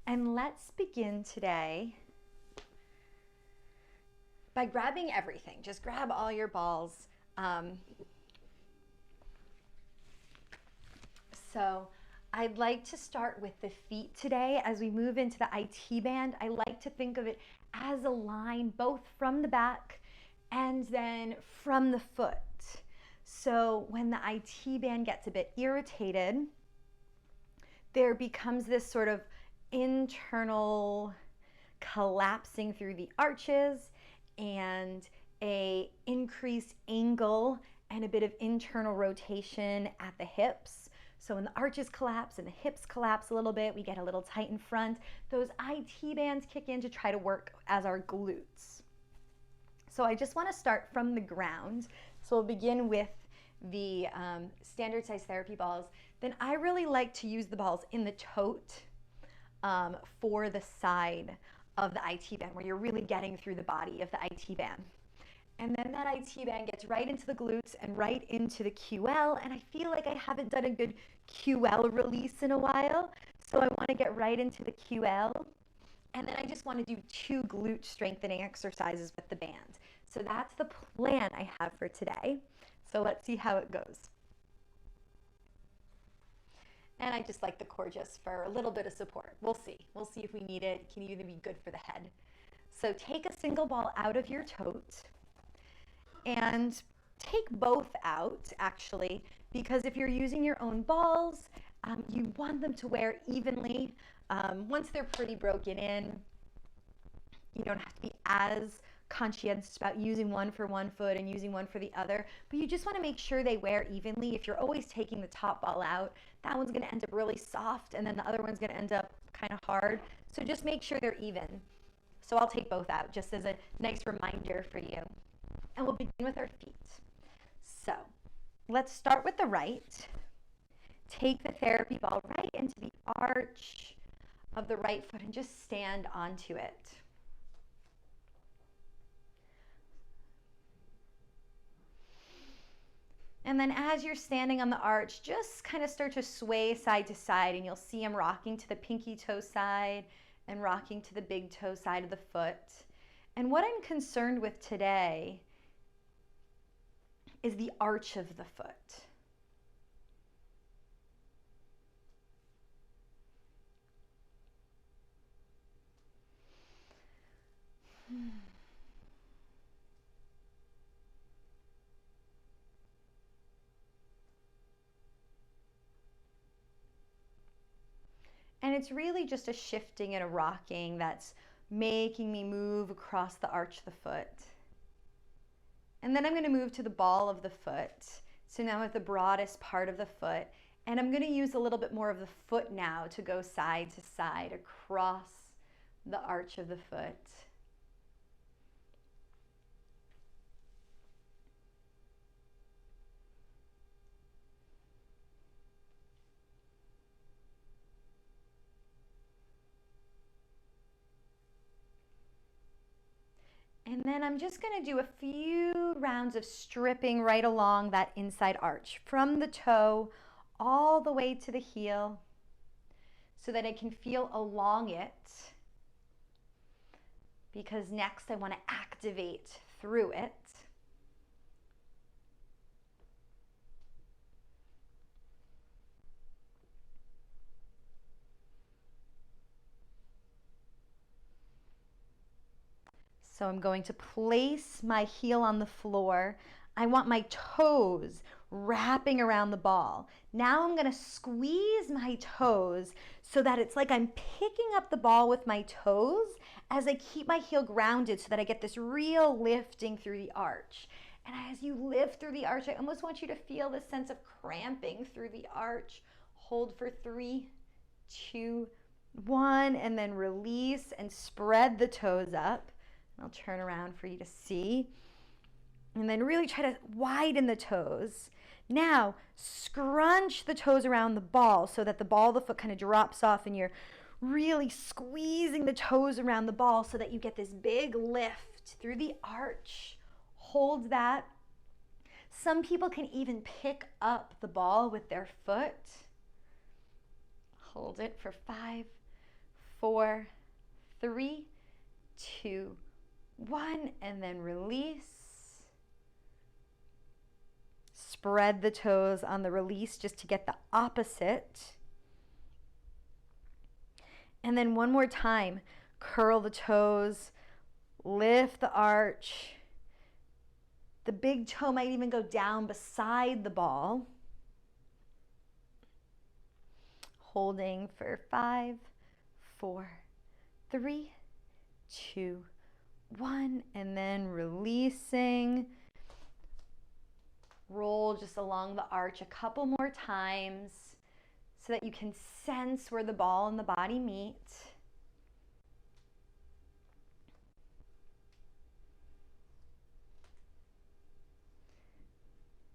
And let's begin today by grabbing everything. Just grab all your balls. So I'd like to start with the feet today. As we move into the IT band, I like to think of it as a line both from the back and then from the foot. So when the IT band gets a bit irritated, there becomes this sort of internal collapsing through the arches and a increased angle and a bit of internal rotation at the hips. So when the arches collapse and the hips collapse a little bit, we get a little tight in front. Those IT bands kick in to try to work as our glutes. So I just want to start from the ground. So we'll begin with the standard size therapy balls. Then I really like to use the balls in the tote for the side of the IT band, where you're really getting through the body of the IT band. And then that IT band gets right into the glutes and right into the QL, and I feel like I haven't done a good QL release in a while, so I want to get right into the QL. And then I just want to do 2 glute strengthening exercises with the band. So that's the plan I have for today. So let's see how it goes. And I just like the core just for a little bit of support. We'll see. We'll see if we need it. It can even be good for the head. So take a single ball out of your tote and take both out, actually, because if you're using your own balls, you want them to wear evenly. Once they're pretty broken in, you don't have to be as conscientious about using one for one foot and using one for the other, but you just want to make sure they wear evenly. If you're always taking the top ball out, that one's going to end up really soft, and then the other one's going to end up kind of hard. So just make sure they're even. So I'll take both out just as a nice reminder for you. And we'll begin with our feet. So let's start with the right. Take the therapy ball right into the arch of the right foot and just stand onto it. And then as you're standing on the arch, just kind of start to sway side to side, and you'll see I'm rocking to the pinky toe side and rocking to the big toe side of the foot. And what I'm concerned with today is the arch of the foot. And it's really just a shifting and a rocking that's making me move across the arch of the foot. And then I'm going to move to the ball of the foot. So now at the broadest part of the foot. And I'm going to use a little bit more of the foot now to go side to side across the arch of the foot. And then I'm just going to do a few rounds of stripping right along that inside arch from the toe all the way to the heel so that I can feel along it, because next I want to activate through it. So I'm going to place my heel on the floor. I want my toes wrapping around the ball. Now I'm going to squeeze my toes so that it's like I'm picking up the ball with my toes as I keep my heel grounded so that I get this real lifting through the arch. And as you lift through the arch, I almost want you to feel this sense of cramping through the arch. Hold for 3, 2, 1, and then release and spread the toes up. I'll turn around for you to see. And then really try to widen the toes. Now, scrunch the toes around the ball so that the ball of the foot kind of drops off and you're really squeezing the toes around the ball so that you get this big lift through the arch. Hold that. Some people can even pick up the ball with their foot. Hold it for 5, 4, 4, 3, 2, 1, and then release. Spread the toes on the release just to get the opposite. And then one more time, curl the toes, lift the arch. The big toe might even go down beside the ball. Holding for 5, 4, 3, 2, 1, and then releasing. Roll just along the arch a couple more times so that you can sense where the ball and the body meet.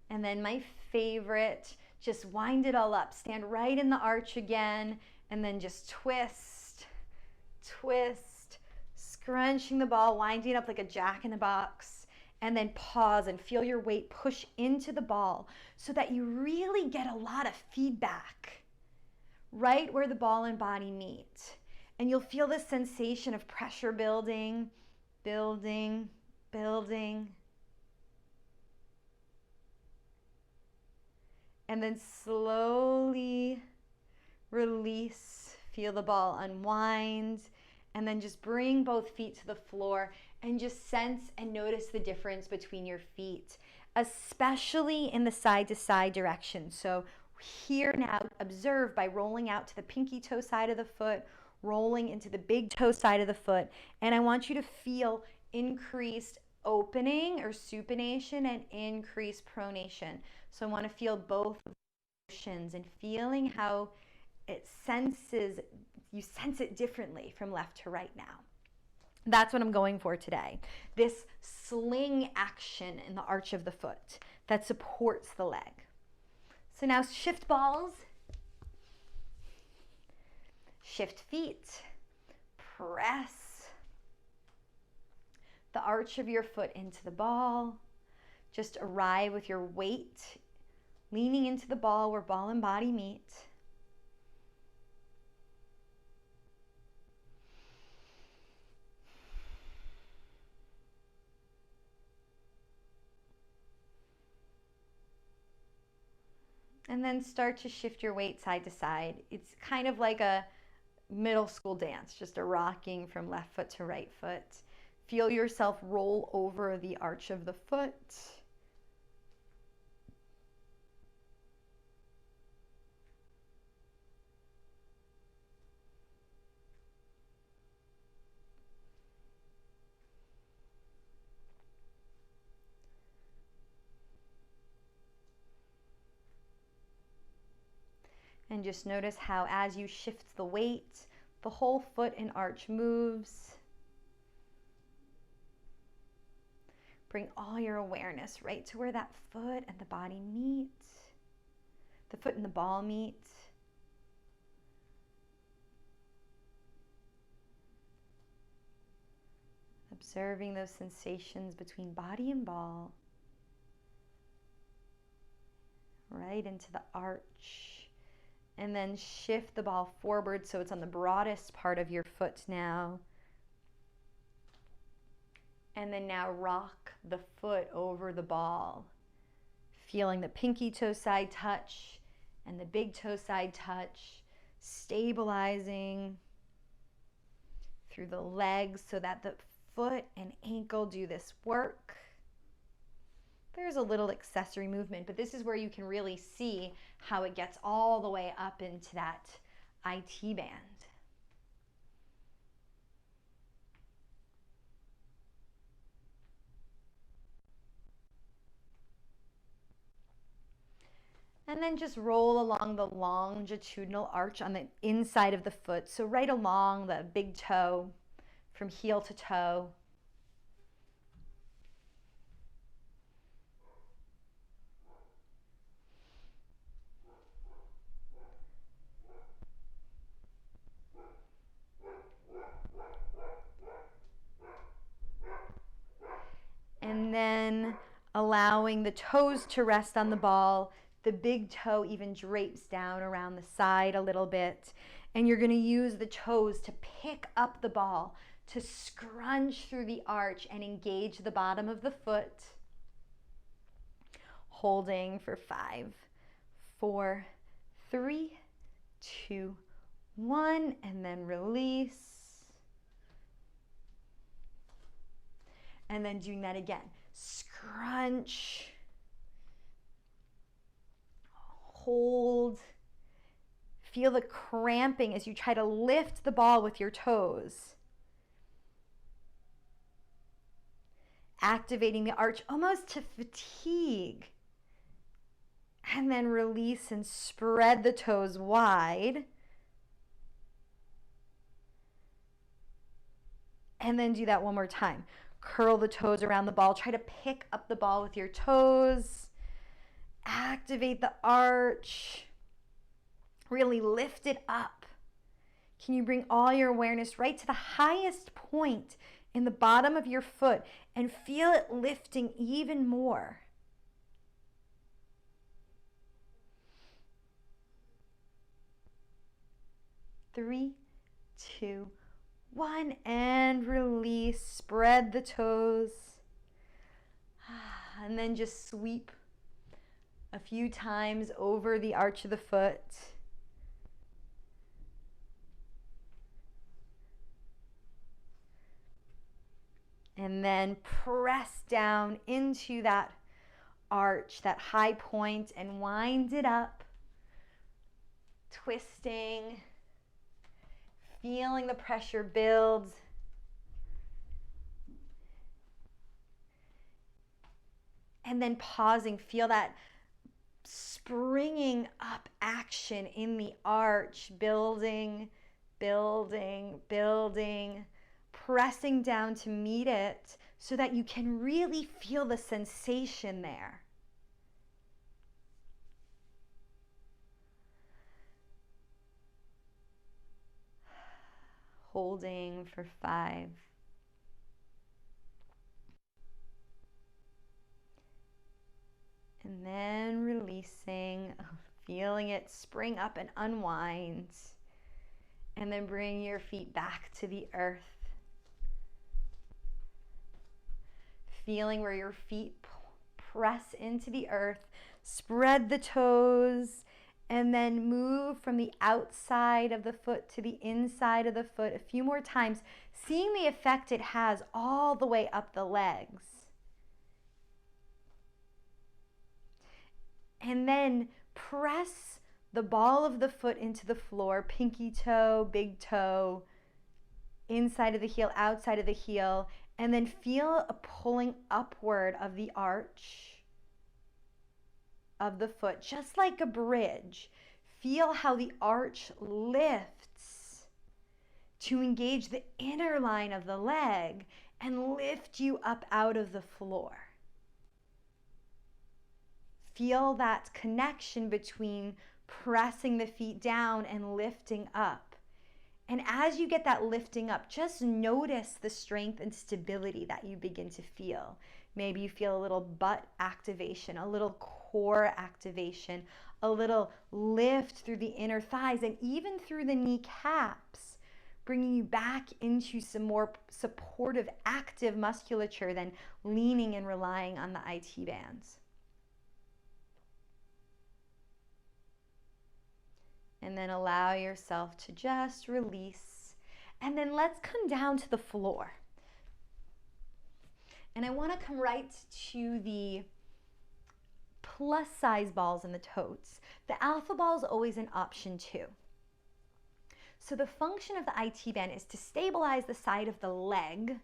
And then my favorite, just wind it all up. Stand right in the arch again, and then just twist, twist, scrunching the ball, winding up like a jack-in-the-box. And then pause and feel your weight push into the ball so that you really get a lot of feedback right where the ball and body meet. And you'll feel this sensation of pressure building, building, building. And then slowly release. Feel the ball unwind. And then just bring both feet to the floor and just sense and notice the difference between your feet, especially in the side-to-side direction. So here now, observe by rolling out to the pinky toe side of the foot, rolling into the big toe side of the foot. And I want you to feel increased opening or supination and increased pronation. So I want to feel both motions and feeling how it senses, you sense it differently from left to right now. That's what I'm going for today. This sling action in the arch of the foot that supports the leg. So now shift balls, shift feet, press the arch of your foot into the ball. Just arrive with your weight leaning into the ball where ball and body meet. And then start to shift your weight side to side. It's kind of like a middle school dance, just a rocking from left foot to right foot. Feel yourself roll over the arch of the foot. And just notice how as you shift the weight, the whole foot and arch moves. Bring all your awareness right to where that foot and the body meet. The foot and the ball meet. Observing those sensations between body and ball. Right into the arch. And then shift the ball forward so it's on the broadest part of your foot now. And then now rock the foot over the ball. Feeling the pinky toe side touch and the big toe side touch. Stabilizing through the legs so that the foot and ankle do this work. There's a little accessory movement, but this is where you can really see how it gets all the way up into that IT band. And then just roll along the longitudinal arch on the inside of the foot. So right along the big toe from heel to toe. And then allowing the toes to rest on the ball. The big toe even drapes down around the side a little bit. And you're going to use the toes to pick up the ball, to scrunch through the arch and engage the bottom of the foot. Holding for 5, 4, 3, 2, 1, and then release. And then doing that again. Scrunch. Hold. Feel the cramping as you try to lift the ball with your toes. Activating the arch almost to fatigue. And then release and spread the toes wide. And then do that one more time. Curl the toes around the ball. Try to pick up the ball with your toes. Activate the arch. Really lift it up. Can you bring all your awareness right to the highest point in the bottom of your foot and feel it lifting even more? Three, 2, 1, and release. Spread the toes. And then just sweep a few times over the arch of the foot. And then press down into that arch, that high point, and wind it up. Twisting. Feeling the pressure build. And then pausing. Feel that springing up action in the arch. Building, building, building. Pressing down to meet it so that you can really feel the sensation there. Holding for 5. And then releasing, feeling it spring up and unwind. And then bring your feet back to the earth. Feeling where your feet press into the earth. Spread the toes. And then move from the outside of the foot to the inside of the foot a few more times, seeing the effect it has all the way up the legs. And then press the ball of the foot into the floor, pinky toe, big toe, inside of the heel, outside of the heel, and then feel a pulling upward of the arch of the foot, just like a bridge. Feel how the arch lifts to engage the inner line of the leg and lift you up out of the floor. Feel that connection between pressing the feet down and lifting up. And as you get that lifting up, just notice the strength and stability that you begin to feel. Maybe you feel a little butt activation, a little core activation, a little lift through the inner thighs and even through the kneecaps, bringing you back into some more supportive, active musculature than leaning and relying on the IT bands. And then allow yourself to just release. And then let's come down to the floor. And I want to come right to the plus size balls in the totes. The alpha ball is always an option too. So the function of the IT band is to stabilize the side of the leg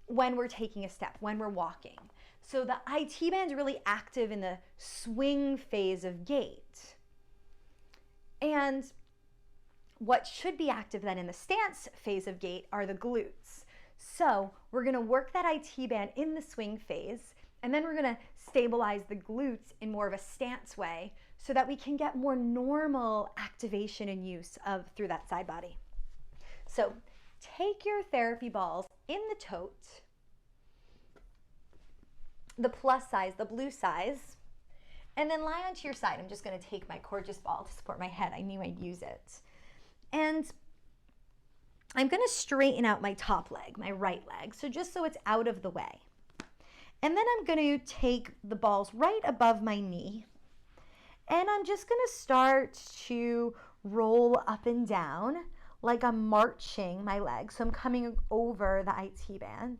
when we're taking a step, when we're walking. So the IT band is really active in the swing phase of gait. And what should be active then in the stance phase of gait are the glutes. So we're going to work that IT band in the swing phase, and then we're going to stabilize the glutes in more of a stance way so that we can get more normal activation and use of through that side body. So take your therapy balls in the tote, the plus size, the blue size, and then lie onto your side. I'm just going to take my gorgeous ball to support my head. I knew I'd use it. And I'm going to straighten out my top leg, my right leg, so just so it's out of the way. And then I'm going to take the balls right above my knee, and I'm just going to start to roll up and down like I'm marching my legs. So I'm coming over the IT band.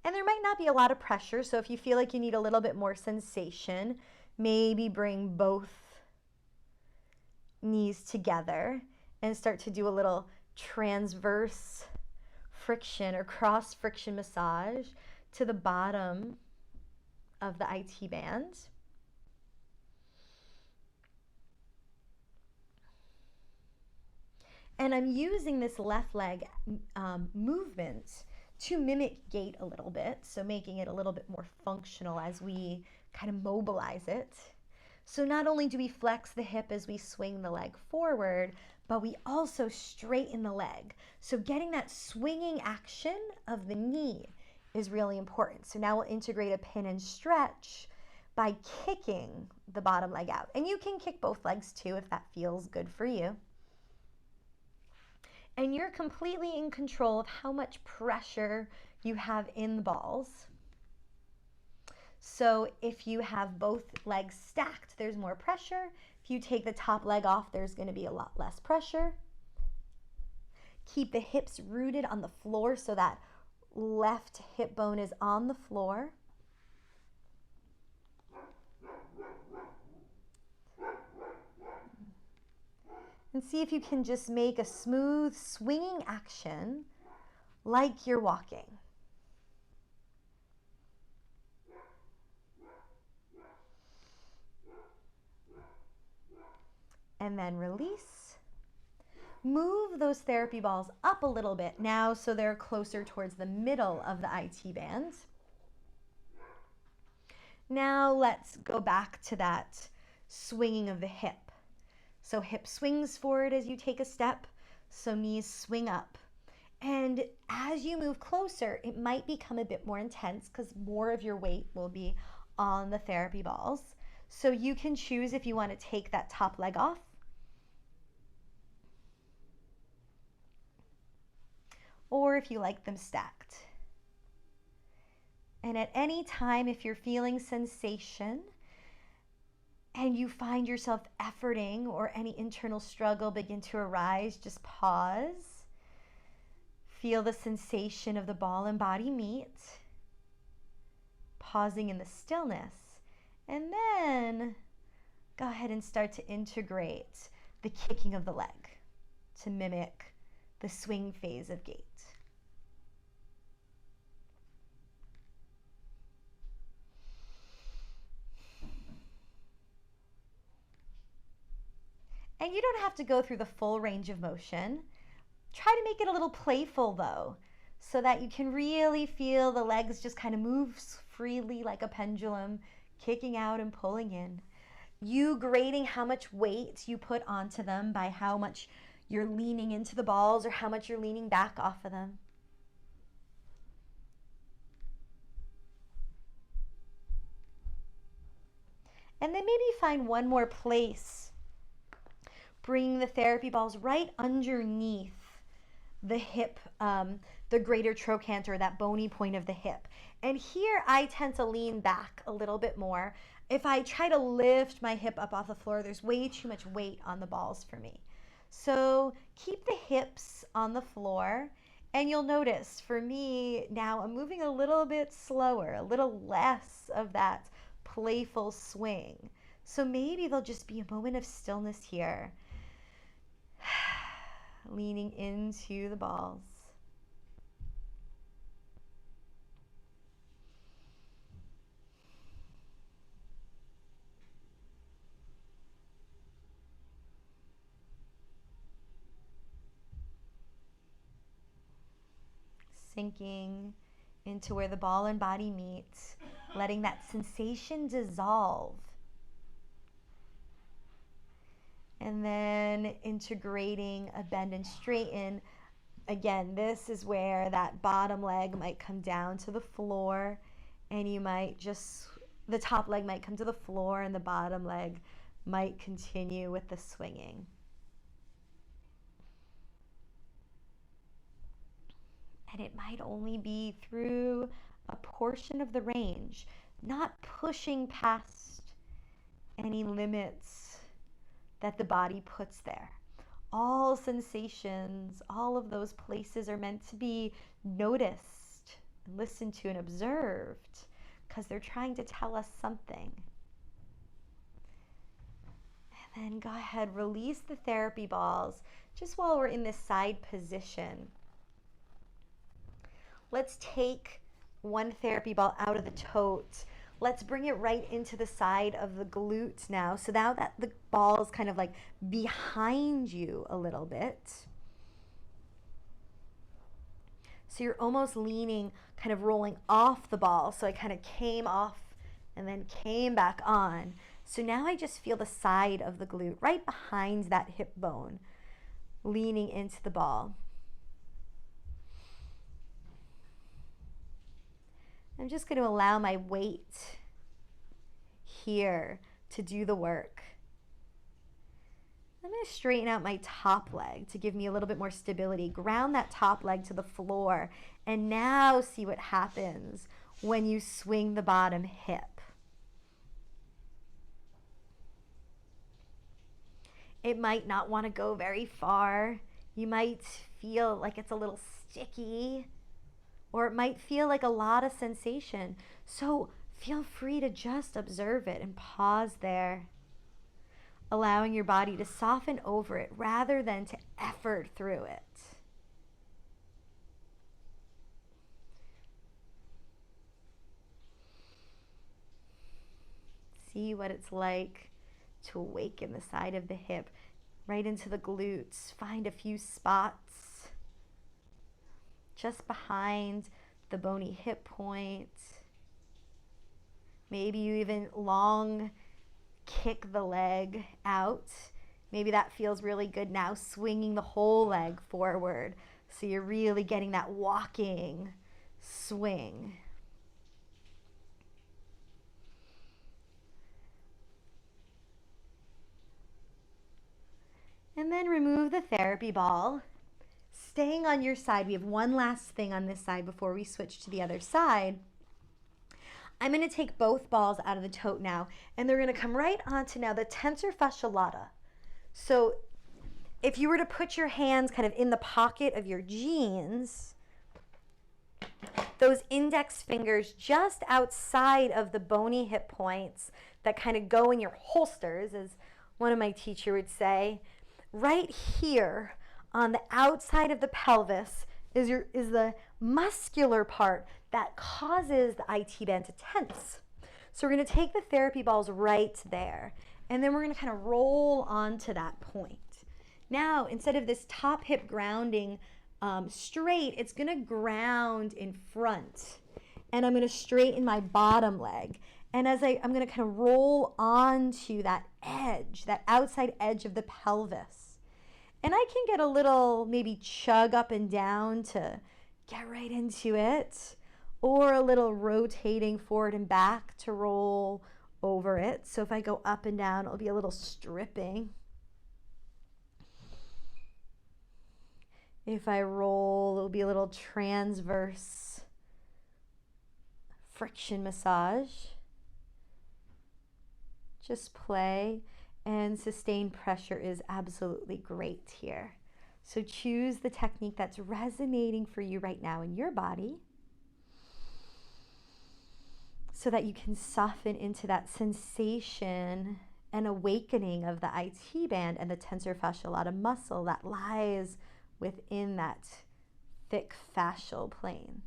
And there might not be a lot of pressure, so if you feel like you need a little bit more sensation, maybe bring both knees together and start to do a little transverse friction or cross friction massage to the bottom of the IT band. And I'm using this left leg movement to mimic gait a little bit, so making it a little bit more functional as we kind of mobilize it. So not only do we flex the hip as we swing the leg forward, but we also straighten the leg. So getting that swinging action of the knee is really important. So now we'll integrate a pin and stretch by kicking the bottom leg out. And you can kick both legs too if that feels good for you. And you're completely in control of how much pressure you have in the balls. So if you have both legs stacked, there's more pressure. If you take the top leg off, there's going to be a lot less pressure. Keep the hips rooted on the floor so that left hip bone is on the floor. And see if you can just make a smooth swinging action like you're walking. And then release. Move those therapy balls up a little bit now so they're closer towards the middle of the IT band. Now let's go back to that swinging of the hip. So hip swings forward as you take a step, so knees swing up. And as you move closer, it might become a bit more intense because more of your weight will be on the therapy balls. So you can choose if you want to take that top leg off, or if you like them stacked. And at any time, if you're feeling sensation and you find yourself efforting or any internal struggle begin to arise, just pause. Feel the sensation of the ball and body meet, pausing in the stillness. And then go ahead and start to integrate the kicking of the leg to mimic the swing phase of gait. And you don't have to go through the full range of motion. Try to make it a little playful though, so that you can really feel the legs just kind of move freely like a pendulum, kicking out and pulling in. You grading how much weight you put onto them by how much you're leaning into the balls or how much you're leaning back off of them. And then maybe find one more place, bringing the therapy balls right underneath the hip, the greater trochanter, that bony point of the hip. And here I tend to lean back a little bit more. If I try to lift my hip up off the floor, there's way too much weight on the balls for me. So keep the hips on the floor, and you'll notice for me now I'm moving a little bit slower, a little less of that playful swing. So maybe there'll just be a moment of stillness here. Leaning into the balls. Sinking into where the ball and body meet, letting that sensation dissolve. And then integrating a bend and straighten. Again, this is where that bottom leg might come down to the floor and you might just the top leg might come to the floor and the bottom leg might continue with the swinging. And it might only be through a portion of the range, not pushing past any limits that the body puts there. All sensations, all of those places are meant to be noticed, listened to, and observed because they're trying to tell us something. And then go ahead, release the therapy balls just while we're in this side position. Let's take one therapy ball out of the tote. Let's bring it right into the side of the glute now. So now that the ball is kind of like behind you a little bit. So you're almost leaning, kind of rolling off the ball. So I kind of came off and then came back on. So now I just feel the side of the glute right behind that hip bone, leaning into the ball. I'm just going to allow my weight here to do the work. I'm going to straighten out my top leg to give me a little bit more stability. Ground that top leg to the floor. And now see what happens when you swing the bottom hip. It might not want to go very far. You might feel like it's a little sticky, or it might feel like a lot of sensation. So feel free to just observe it and pause there, allowing your body to soften over it rather than to effort through it. See what it's like to awaken the side of the hip right into the glutes. Find a few spots just behind the bony hip point. Maybe you even long kick the leg out. Maybe that feels really good now, swinging the whole leg forward. So you're really getting that walking swing. And then remove the therapy ball. Staying on your side, we have one last thing on this side before we switch to the other side. I'm going to take both balls out of the tote now, and they're going to come right onto now the tensor fascia lata. So if you were to put your hands kind of in the pocket of your jeans, those index fingers just outside of the bony hip points that kind of go in your holsters, as one of my teachers would say, right here on the outside of the pelvis is the muscular part that causes the IT band to tense. So we're going to take the therapy balls right there, and then we're going to kind of roll onto that point. Now, instead of this top hip grounding straight, it's going to ground in front, and I'm going to straighten my bottom leg. And as I'm going to kind of roll onto that edge, that outside edge of the pelvis. And I can get a little maybe chug up and down to get right into it, or a little rotating forward and back to roll over it. So if I go up and down, it'll be a little stripping. If I roll, it'll be a little transverse friction massage. Just play, and sustained pressure is absolutely great here. So choose the technique that's resonating for you right now in your body so that you can soften into that sensation and awakening of the IT band and the tensor fascia lata muscle that lies within that thick fascial plane.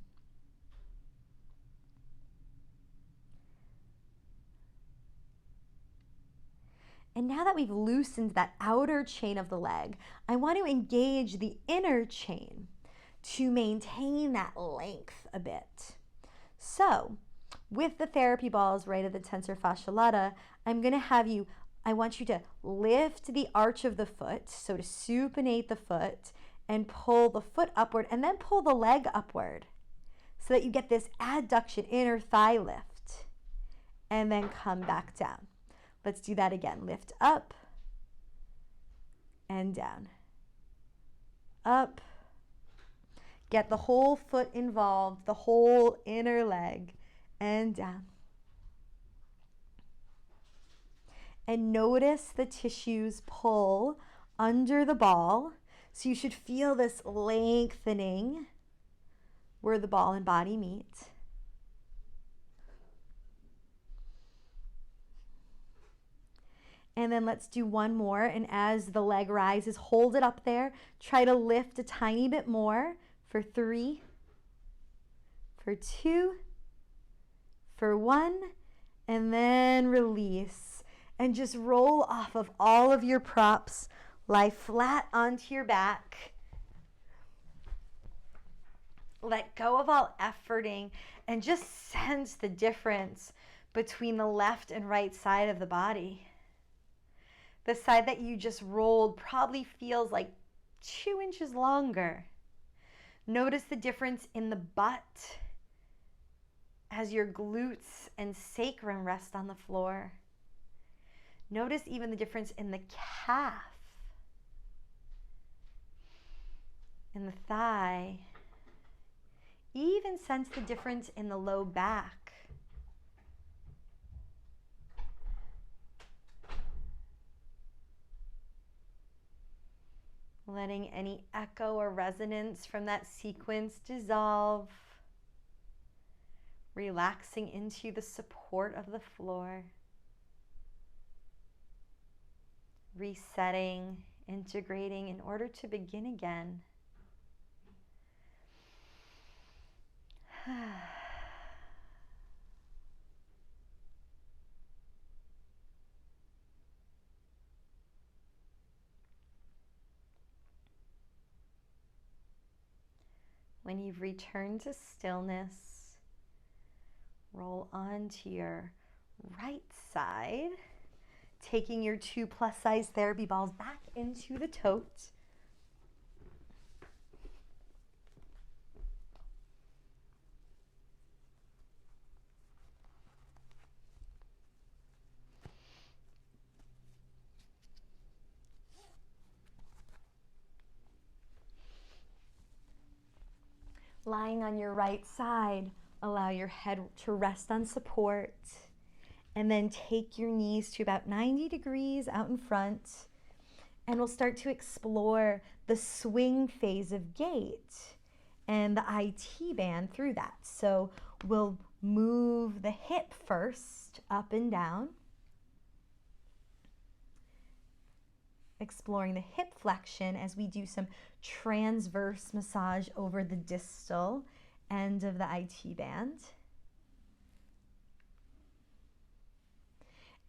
And now that we've loosened that outer chain of the leg, I want to engage the inner chain to maintain that length a bit. So with the therapy balls right at the tensor fascia lata, I want you to lift the arch of the foot, so to supinate the foot and pull the foot upward and then pull the leg upward so that you get this adduction, inner thigh lift. and then come back down. Let's do that again. Lift up and down. Up. Get the whole foot involved, the whole inner leg, and down. And notice the tissues pull under the ball. So you should feel this lengthening where the ball and body meet. And then let's do one more. And as the leg rises, hold it up there. Try to lift a tiny bit more for 3, for 2, for 1, and then release. And just roll off of all of your props. Lie flat onto your back. Let go of all efforting and just sense the difference between the left and right side of the body. The side that you just rolled probably feels like 2 inches longer. Notice the difference in the butt as your glutes and sacrum rest on the floor. Notice even the difference in the calf, in the thigh. Even sense the difference in the low back. Letting any echo or resonance from that sequence dissolve. Relaxing into the support of the floor. Resetting, integrating in order to begin again. When you've returned to stillness, roll onto your right side, taking your 2 plus size therapy balls back into the tote. Lying on your right side, allow your head to rest on support. And then take your knees to about 90 degrees out in front. And we'll start to explore the swing phase of gait and the IT band through that. So we'll move the hip first, up and down. Exploring the hip flexion as we do some transverse massage over the distal end of the IT band.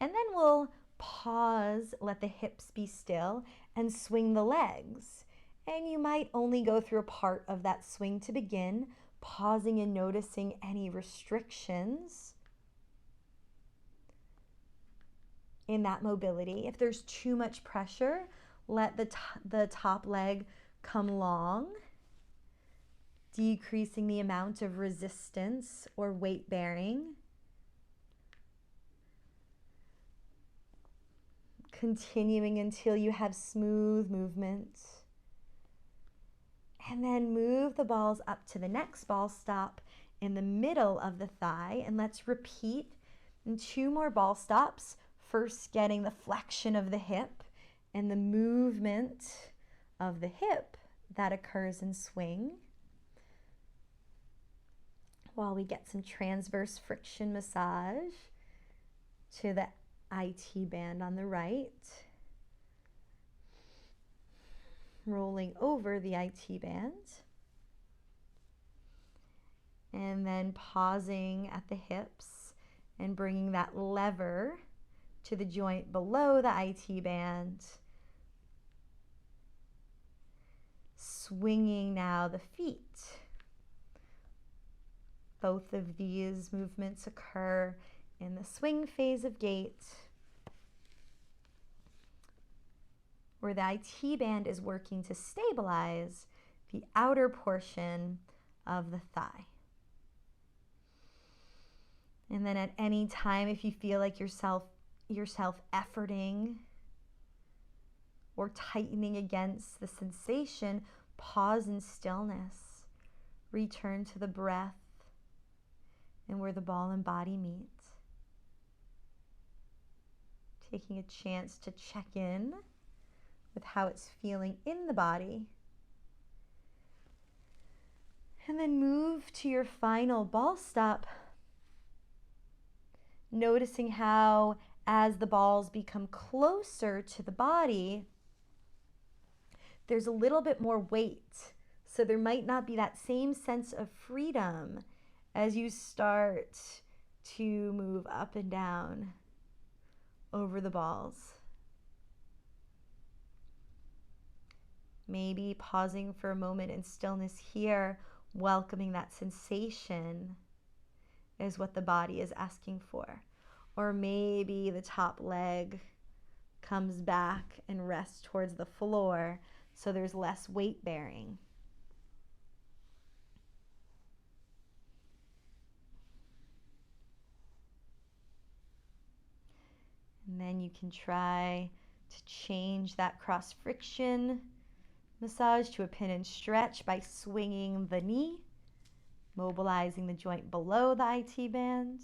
And then we'll pause, let the hips be still, and swing the legs. And you might only go through a part of that swing to begin, pausing and noticing any restrictions in that mobility. If there's too much pressure, let the top leg come long, decreasing the amount of resistance or weight bearing. Continuing until you have smooth movement. And then move the balls up to the next ball stop in the middle of the thigh. And let's repeat in 2 more ball stops. First, getting the flexion of the hip and the movement of the hip that occurs in swing. While we get some transverse friction massage to the IT band on the right. Rolling over the IT band. And then pausing at the hips and bringing that lever to the joint below the IT band. Swinging now the feet. Both of these movements occur in the swing phase of gait, where the IT band is working to stabilize the outer portion of the thigh. And then at any time, if you feel like yourself efforting or tightening against the sensation, pause in stillness. Return to the breath and where the ball and body meet. Taking a chance to check in with how it's feeling in the body. And then move to your final ball stop. Noticing how, as the balls become closer to the body, there's a little bit more weight. So there might not be that same sense of freedom as you start to move up and down over the balls. Maybe pausing for a moment in stillness here, welcoming that sensation is what the body is asking for. Or maybe the top leg comes back and rests towards the floor, so there's less weight bearing. And then you can try to change that cross friction massage to a pin and stretch by swinging the knee, mobilizing the joint below the IT band.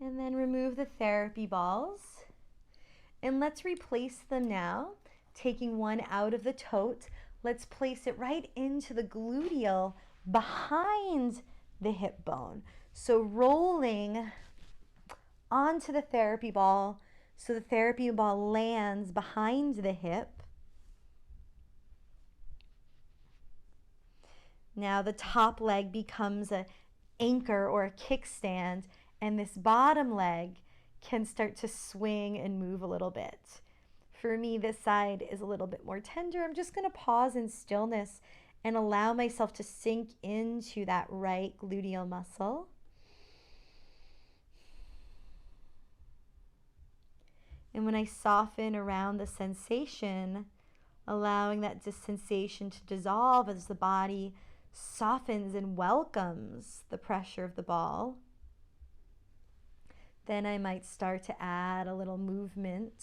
And then remove the therapy balls. And let's replace them now. Taking one out of the tote, let's place it right into the gluteal behind the hip bone. So rolling onto the therapy ball, so the therapy ball lands behind the hip. Now the top leg becomes an anchor or a kickstand, and this bottom leg can start to swing and move a little bit. For me, this side is a little bit more tender. I'm just going to pause in stillness and allow myself to sink into that right gluteal muscle. And when I soften around the sensation, allowing that sensation to dissolve as the body softens and welcomes the pressure of the ball, then I might start to add a little movement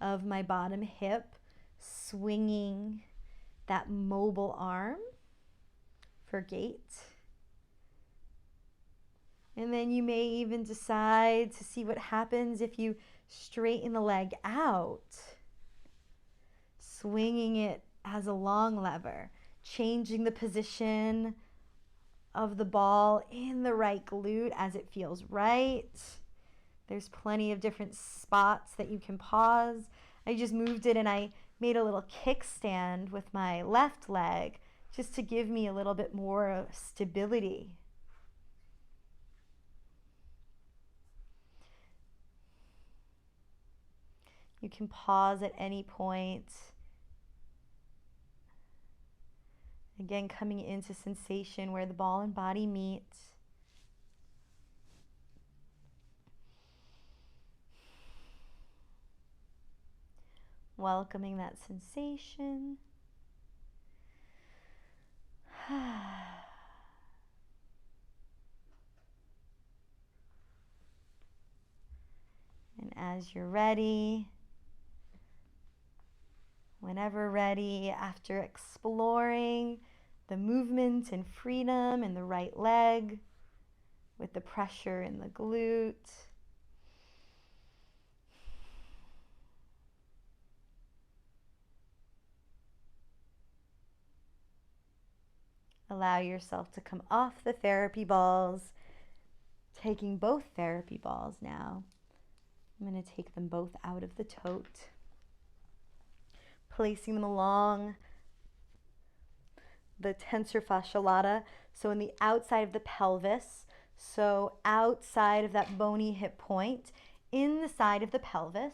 of my bottom hip, swinging that mobile arm for gait. And then you may even decide to see what happens if you straighten the leg out, swinging it as a long lever, changing the position of the ball in the right glute as it feels right. There's plenty of different spots that you can pause. I just moved it and I made a little kickstand with my left leg just to give me a little bit more stability. You can pause at any point. Again, coming into sensation where the ball and body meet. Welcoming that sensation. And as you're ready, whenever ready, after exploring the movement and freedom in the right leg with the pressure in the glute, allow yourself to come off the therapy balls, taking both therapy balls now. I'm going to take them both out of the tote, placing them along the tensor fascia lata, so in the outside of the pelvis, so outside of that bony hip point, in the side of the pelvis.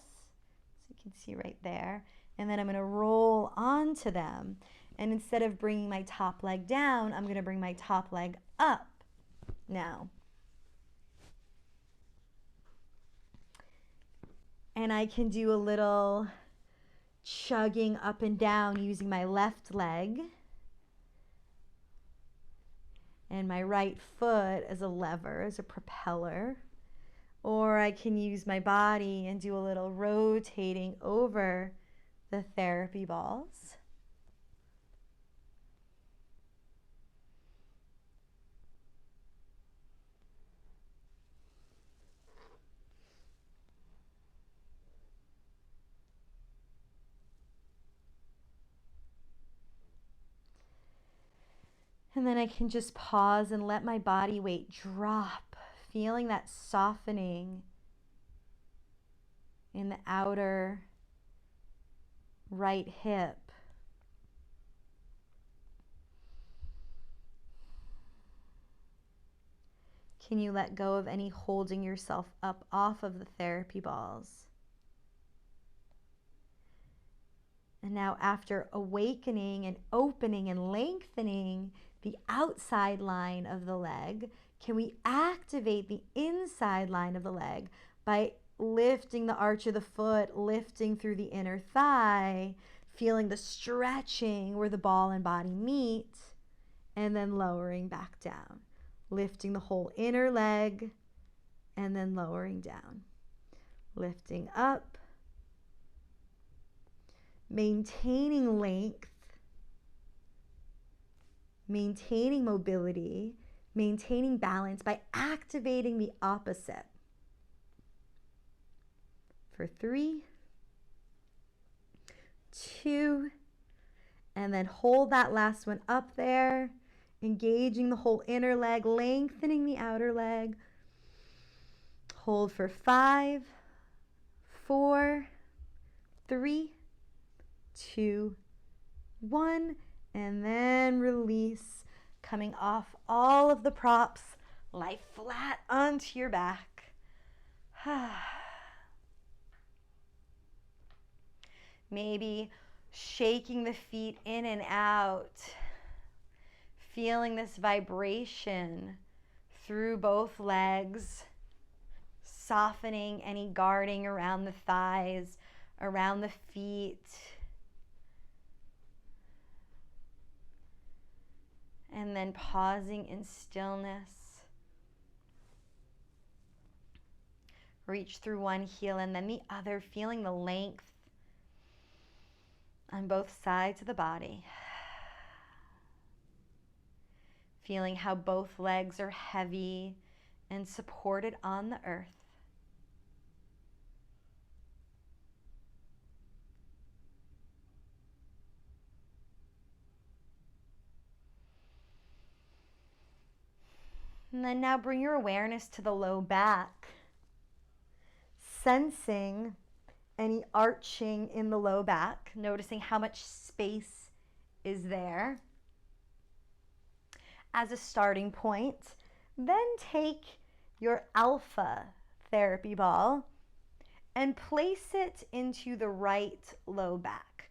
So you can see right there. And then I'm going to roll onto them. And instead of bringing my top leg down, I'm going to bring my top leg up now. And I can do a little chugging up and down using my left leg and my right foot as a lever, as a propeller. Or I can use my body and do a little rotating over the therapy balls. And then I can just pause and let my body weight drop, feeling that softening in the outer right hip. Can you let go of any holding yourself up off of the therapy balls? And now after awakening and opening and lengthening the outside line of the leg, can we activate the inside line of the leg by lifting the arch of the foot, lifting through the inner thigh, feeling the stretching where the ball and body meet, and then lowering back down. Lifting the whole inner leg and then lowering down. Lifting up, maintaining length, maintaining mobility, maintaining balance by activating the opposite. For 3, 2, and then hold that last one up there. Engaging the whole inner leg, lengthening the outer leg. Hold for 5, 4, 3, 2, 1, and then release, coming off all of the props, lie flat onto your back. Maybe shaking the feet in and out. Feeling this vibration through both legs, softening any guarding around the thighs, around the feet. And then pausing in stillness. Reach through one heel and then the other, feeling the length on both sides of the body. Feeling how both legs are heavy and supported on the earth. And then now bring your awareness to the low back, sensing any arching in the low back, noticing how much space is there. As a starting point, then take your alpha therapy ball and place it into the right low back.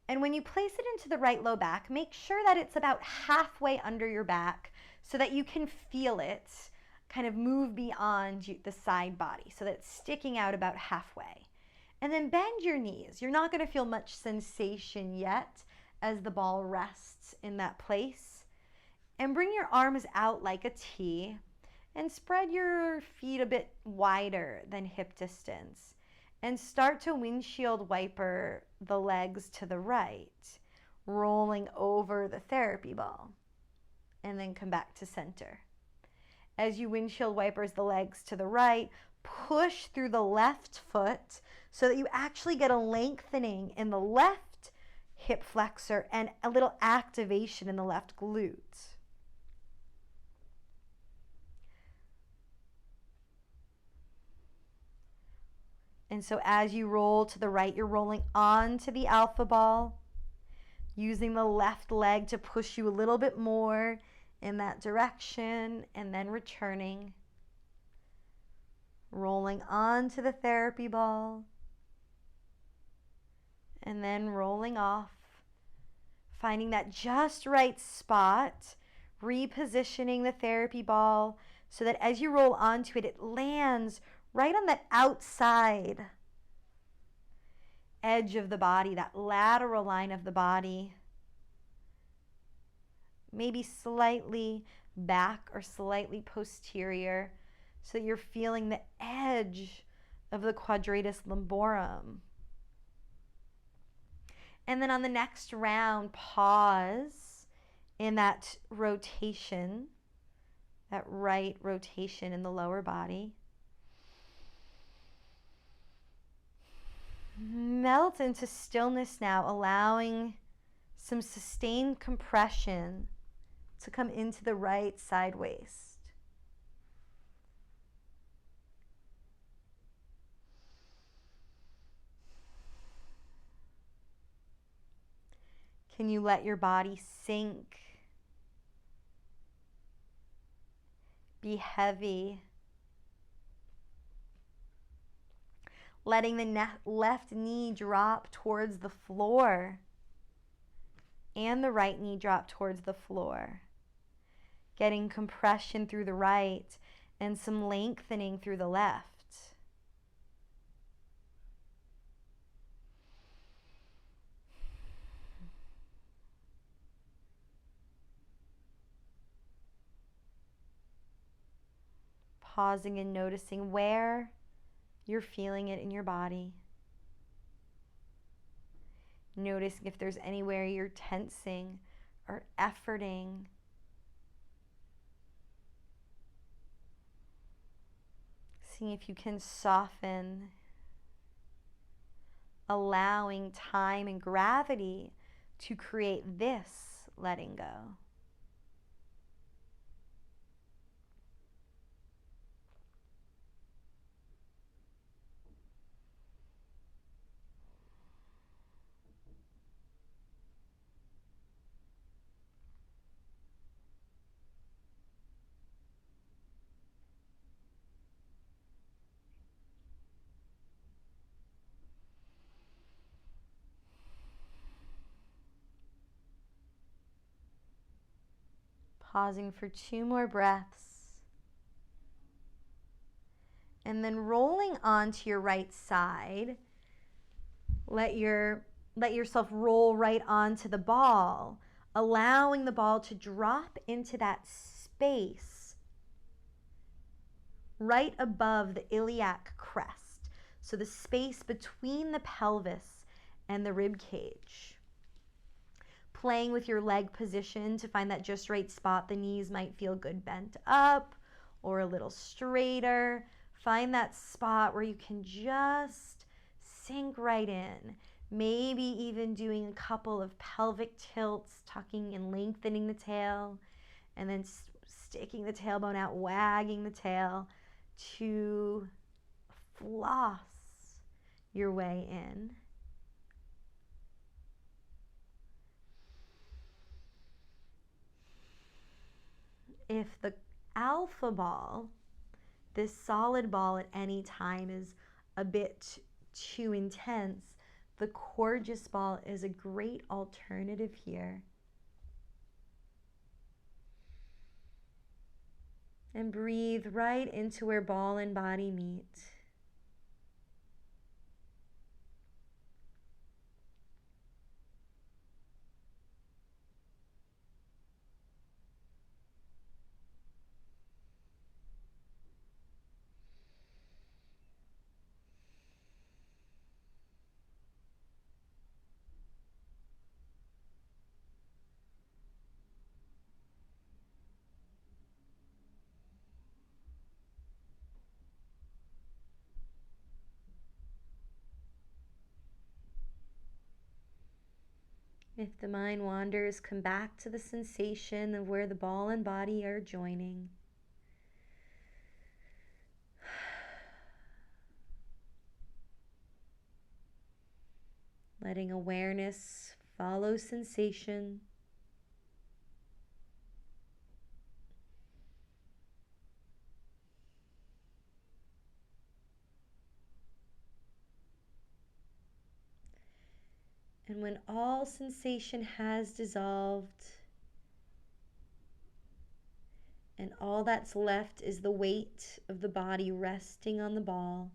And when you place it into the right low back, make sure that it's about halfway under your back so that you can feel it kind of move beyond the side body so that it's sticking out about halfway. And then bend your knees. You're not going to feel much sensation yet as the ball rests in that place. And bring your arms out like a T and spread your feet a bit wider than hip distance. And start to windshield wiper the legs to the right, rolling over the therapy ball. And then come back to center. As you windshield wipers the legs to the right, push through the left foot so that you actually get a lengthening in the left hip flexor and a little activation in the left glute. And so as you roll to the right, you're rolling onto the alpha ball, using the left leg to push you a little bit more in that direction, and then returning. rolling onto the therapy ball, and then rolling off, finding that just right spot, repositioning the therapy ball so that as you roll onto it, it lands right on that outside edge of the body, that lateral line of the body, maybe slightly back or slightly posterior, so that you're feeling the edge of the quadratus lumborum. And then on the next round, pause in that rotation, that right rotation in the lower body. Melt into stillness now, allowing some sustained compression to come into the right side waist. Can you let your body sink, be heavy, letting the left knee drop towards the floor and the right knee drop towards the floor, getting compression through the right and some lengthening through the left. Pausing and noticing where you're feeling it in your body. Noticing if there's anywhere you're tensing or efforting. Seeing if you can soften, allowing time and gravity to create this letting go. Pausing for 2 more breaths. And then rolling onto your right side. Let yourself roll right onto the ball, allowing the ball to drop into that space right above the iliac crest. So the space between the pelvis and the rib cage. Playing with your leg position to find that just right spot. The knees might feel good bent up or a little straighter. Find that spot where you can just sink right in. Maybe even doing a couple of pelvic tilts, tucking and lengthening the tail, and then sticking the tailbone out, wagging the tail to floss your way in. If the alpha ball, this solid ball at any time, is a bit too intense, the Coregeous ball is a great alternative here. And breathe right into where ball and body meet. If the mind wanders, come back to the sensation of where the ball and body are joining. Letting awareness follow sensation. And when all sensation has dissolved and all that's left is the weight of the body resting on the ball,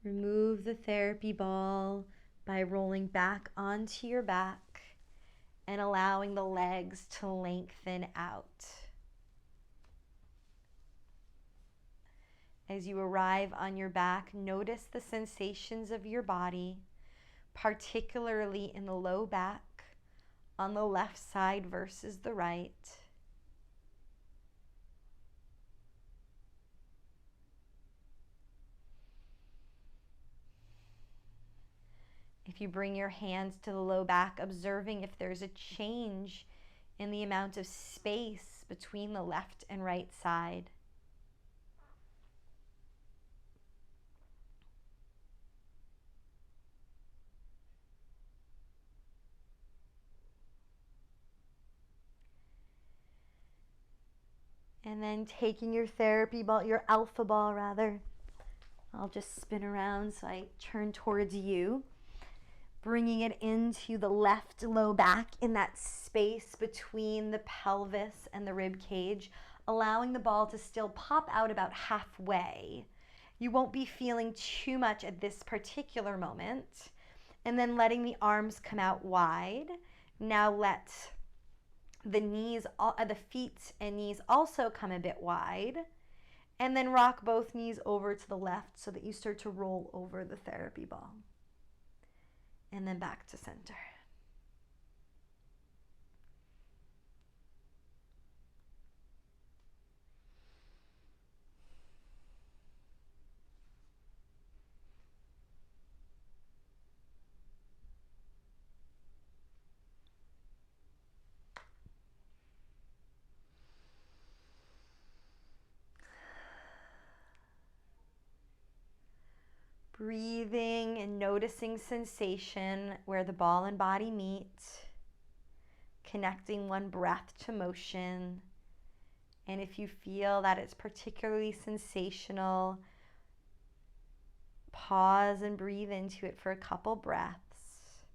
remove the therapy ball by rolling back onto your back and allowing the legs to lengthen out. As you arrive on your back, notice the sensations of your body, particularly in the low back, on the left side versus the right. If you bring your hands to the low back, observing if there's a change in the amount of space between the left and right side. And then taking your therapy ball, your alpha ball rather, I'll just spin around so I turn towards you. Bringing it into the left low back in that space between the pelvis and the rib cage, allowing the ball to still pop out about halfway. You won't be feeling too much at this particular moment. And then letting the arms come out wide. Now let the feet and knees also come a bit wide. And then rock both knees over to the left so that you start to roll over the therapy ball. And then back to center. Breathing and noticing sensation where the ball and body meet, connecting one breath to motion. And if you feel that it's particularly sensational, pause and breathe into it for a couple breaths.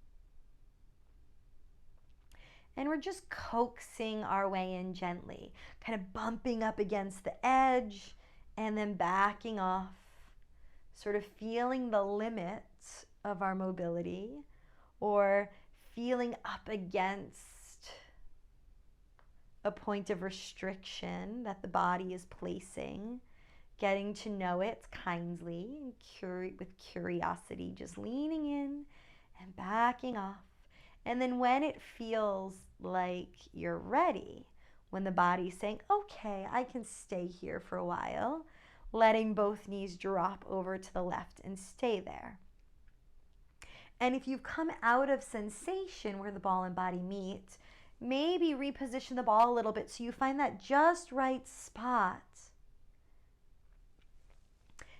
And we're just coaxing our way in gently, kind of bumping up against the edge and then backing off, sort of feeling the limits of our mobility or feeling up against a point of restriction that the body is placing, getting to know it kindly and with curiosity, just leaning in and backing off. And then when it feels like you're ready, when the body's saying, okay, I can stay here for a while, letting both knees drop over to the left and stay there. And if you've come out of sensation where the ball and body meet, maybe reposition the ball a little bit so you find that just right spot.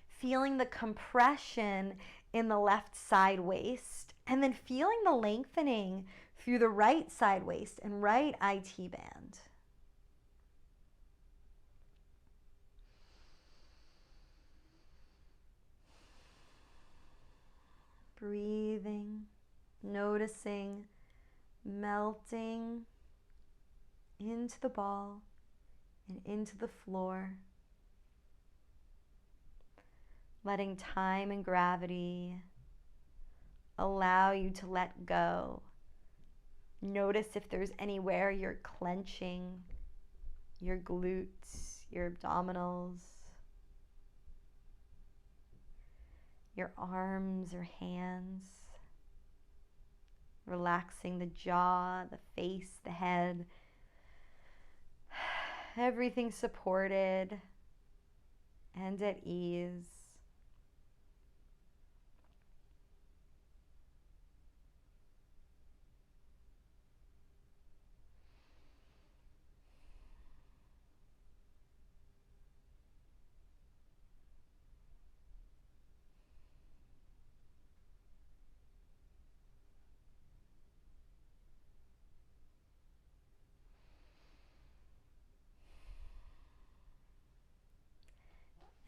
Feeling the compression in the left side waist, and then feeling the lengthening through the right side waist and right IT band. Breathing, noticing, melting into the ball and into the floor. Letting time and gravity allow you to let go. Notice if there's anywhere you're clenching, your glutes, your abdominals, your arms or hands. Relaxing the jaw, the face, the head. Everything supported and at ease.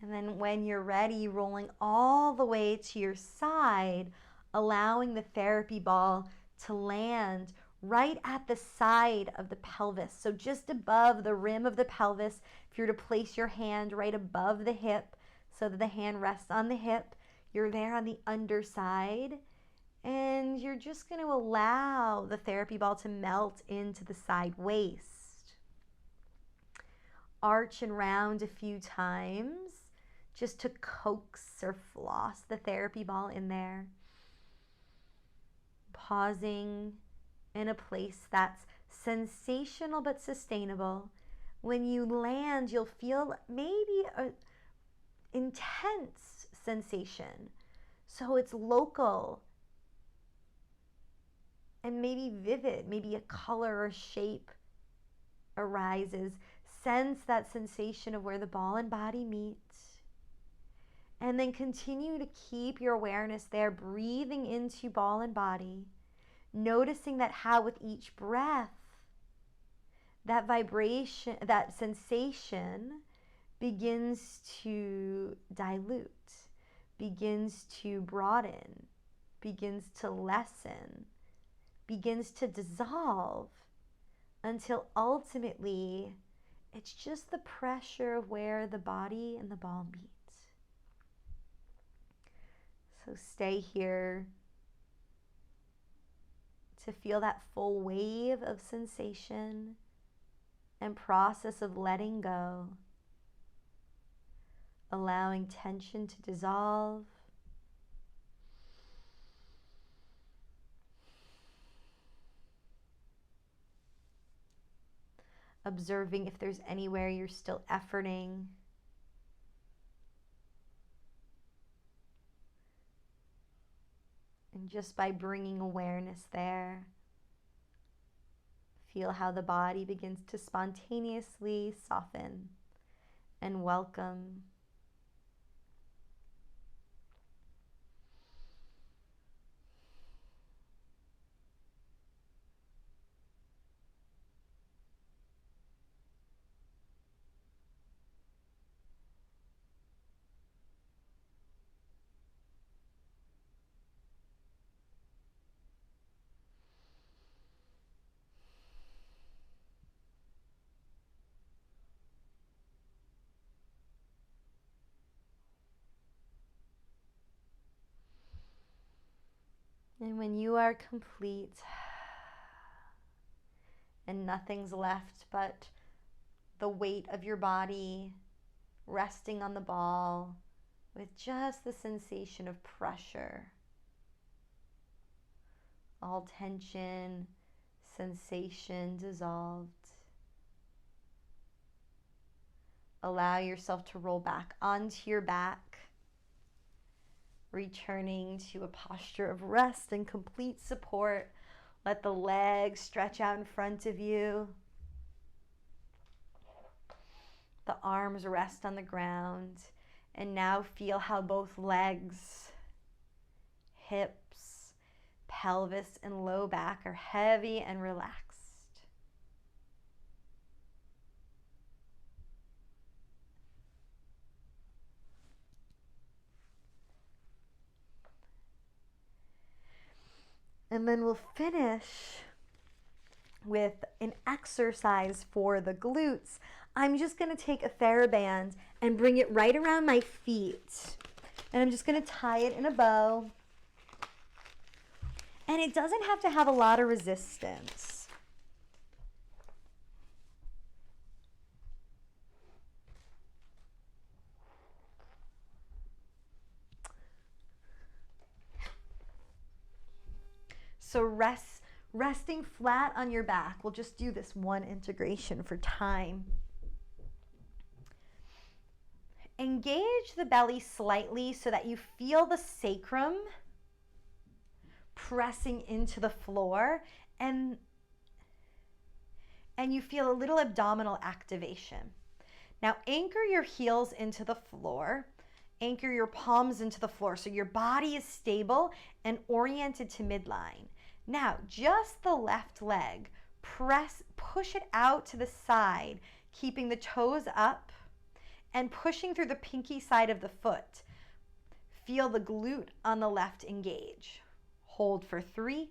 And then when you're ready, rolling all the way to your side, allowing the therapy ball to land right at the side of the pelvis. So just above the rim of the pelvis, if you were to place your hand right above the hip so that the hand rests on the hip, you're there on the underside. And you're just going to allow the therapy ball to melt into the side waist. Arch and round a few times just to coax or floss the therapy ball in there. Pausing in a place that's sensational but sustainable. When you land, you'll feel maybe an intense sensation. So it's local and maybe vivid, maybe a color or shape arises. Sense that sensation of where the ball and body meet. And then continue to keep your awareness there, breathing into ball and body, noticing that how with each breath, that vibration, that sensation begins to dilute, begins to broaden, begins to lessen, begins to dissolve, until ultimately it's just the pressure of where the body and the ball meet. So stay here to feel that full wave of sensation and process of letting go, allowing tension to dissolve. Observing if there's anywhere you're still efforting. And just by bringing awareness there, feel how the body begins to spontaneously soften and welcome. And when you are complete and nothing's left but the weight of your body resting on the ball with just the sensation of pressure, all tension, sensation dissolved. Allow yourself to roll back onto your back, returning to a posture of rest and complete support. Let the legs stretch out in front of you. The arms rest on the ground. And now feel how both legs, hips, pelvis, and low back are heavy and relaxed. And then we'll finish with an exercise for the glutes. I'm just going to take a TheraBand and bring it right around my feet. And I'm just going to tie it in a bow. And it doesn't have to have a lot of resistance. So resting flat on your back. We'll just do this one integration for time. Engage the belly slightly so that you feel the sacrum pressing into the floor, and you feel a little abdominal activation. Now anchor your heels into the floor. Anchor your palms into the floor so your body is stable and oriented to midline. Now, just the left leg, push it out to the side, keeping the toes up and pushing through the pinky side of the foot. Feel the glute on the left engage. Hold for 3,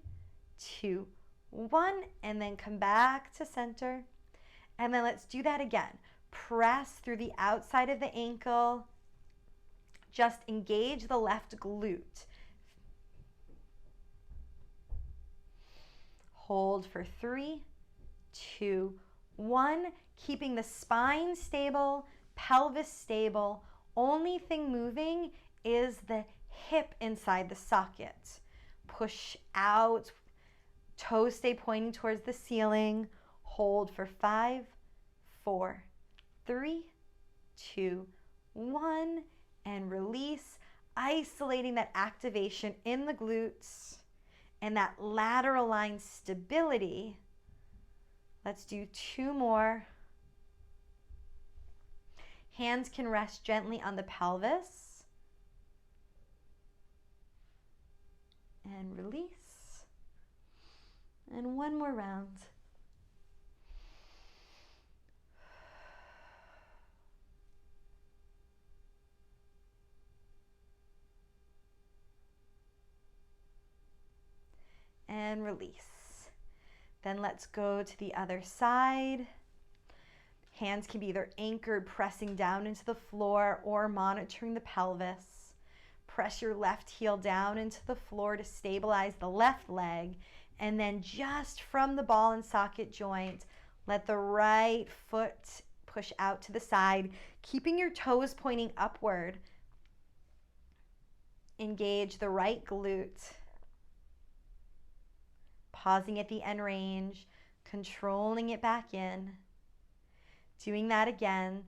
2, 1, and then come back to center. And then let's do that again. Press through the outside of the ankle. Just engage the left glute. Hold for 3, 2, 1. Keeping the spine stable, pelvis stable. Only thing moving is the hip inside the socket. Push out. Toes stay pointing towards the ceiling. Hold for 5, 4, 3, 2, 1, and release, isolating that activation in the glutes and that lateral line stability. Let's do 2 more. Hands can rest gently on the pelvis. And release. And 1 more round. And release. Then let's go to the other side. Hands can be either anchored, pressing down into the floor, or monitoring the pelvis. Press your left heel down into the floor to stabilize the left leg. And then just from the ball and socket joint, let the right foot push out to the side, keeping your toes pointing upward. Engage the right glute. Pausing at the end range, controlling it back in. Doing that again.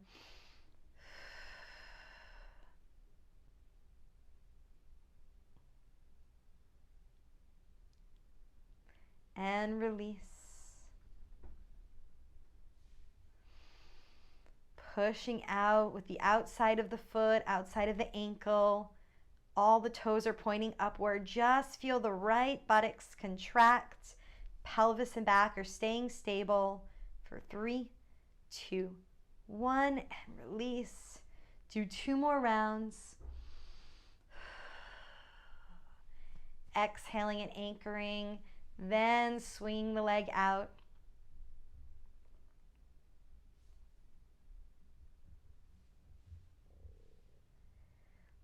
And release. Pushing out with the outside of the foot, outside of the ankle. All the toes are pointing upward. Just feel the right buttocks contract. Pelvis and back are staying stable for 3, 2, 1, and release. Do 2 more rounds. Exhaling and anchoring, then swing the leg out.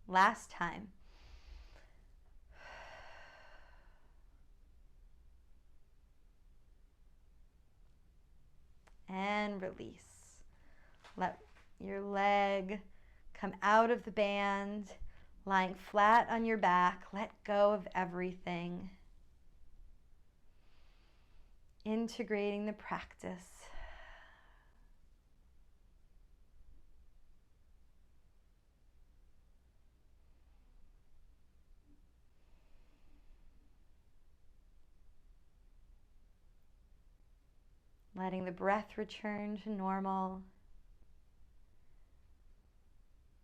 Last time. And release. Let your leg come out of the band, lying flat on your back. Let go of everything. Integrating the practice. Letting the breath return to normal.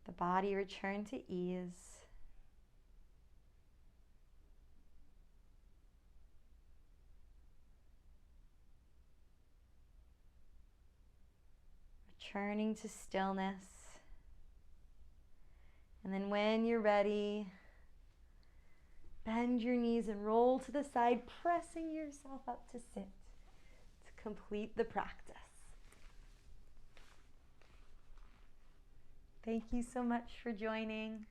The body return to ease. Returning to stillness. And then when you're ready, bend your knees and roll to the side, pressing yourself up to sit. Complete the practice. Thank you so much for joining.